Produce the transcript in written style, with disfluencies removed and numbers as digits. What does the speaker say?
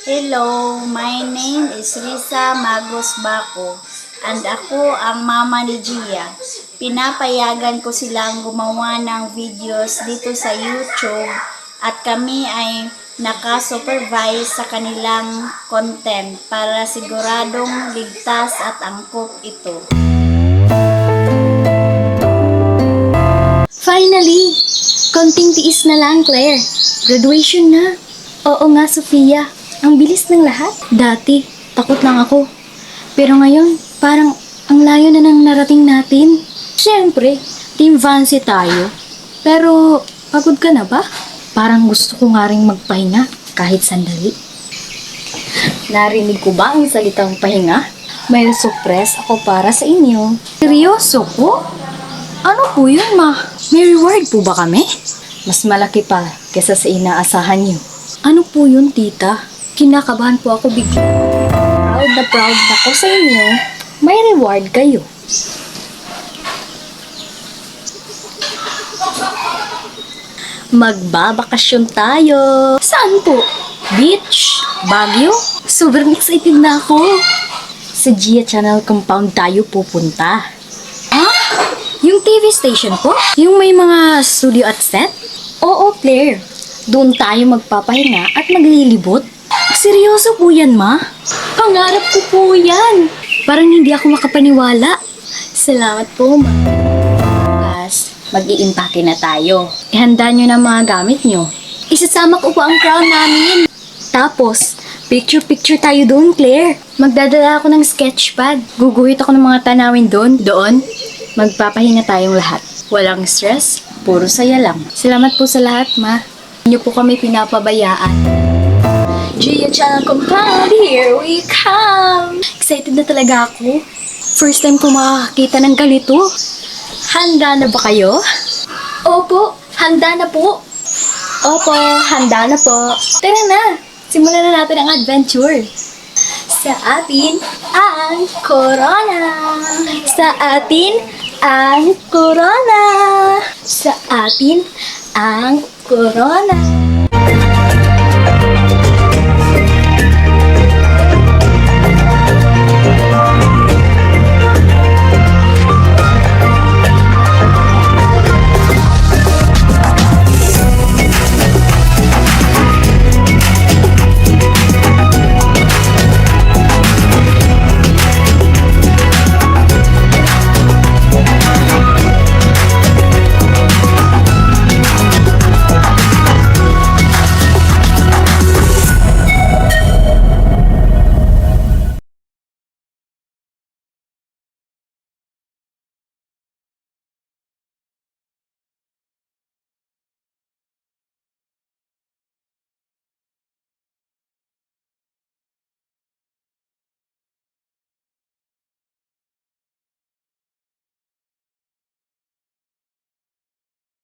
Hello, my name is Risa Magos Baco and ako ang mama ni Gia. Pinapayagan ko silang gumawa ng videos dito sa YouTube at kami ay naka-supervise sa kanilang content para siguradong ligtas at angkop ito. Finally! Konting tiis na lang, Claire. Graduation na. Oo nga, Sofia. Ang bilis ng lahat. Dati, takot lang ako. Pero ngayon, parang ang layo na ng narating natin. Siyempre, Team Vancy tayo. Pero, pagod ka na ba? Parang gusto ko nga rin magpahinga kahit sandali. Narinig ko ba ang salitang pahinga? May surprise ako para sa inyo. Seryoso po? Ano po yun, ma? May reward po ba kami? Mas malaki pa kesa sa inaasahan niyo. Ano po yun, tita? Kinakabahan po ako bigla. Proud na ako sa inyo. May reward kayo. Magbabakasyon tayo. Saan po? Beach? Baguio? Sobrang excited na ako. Sa Gia Channel Compound tayo pupunta. Ah? Yung TV station po? Yung may mga studio at set? Oo, Claire. Doon tayo magpapahinga at maglilibot. Seryoso po yan, ma? Pangarap ko po yan. Parang hindi ako makapaniwala. Salamat po, ma. Bukas, mag-iimpake na tayo. Ihanda nyo na mga gamit nyo. Isasama ko po ang crown namin. Tapos, picture-picture tayo doon, Claire. Magdadala ako ng sketchpad. Guguhit ako ng mga tanawin doon. Doon, magpapahinga tayong lahat. Walang stress, puro saya lang. Salamat po sa lahat, ma. Hindi po kami pinapabayaan. Gia Channel Compound, here we come! Excited na talaga ako. First time ko makakita ng ganito. Handa na ba kayo? Opo, handa na po. Opo, handa na po. Tara na, simulan na natin ang adventure. Sa atin ang corona. Sa atin ang corona. Sa atin ang corona.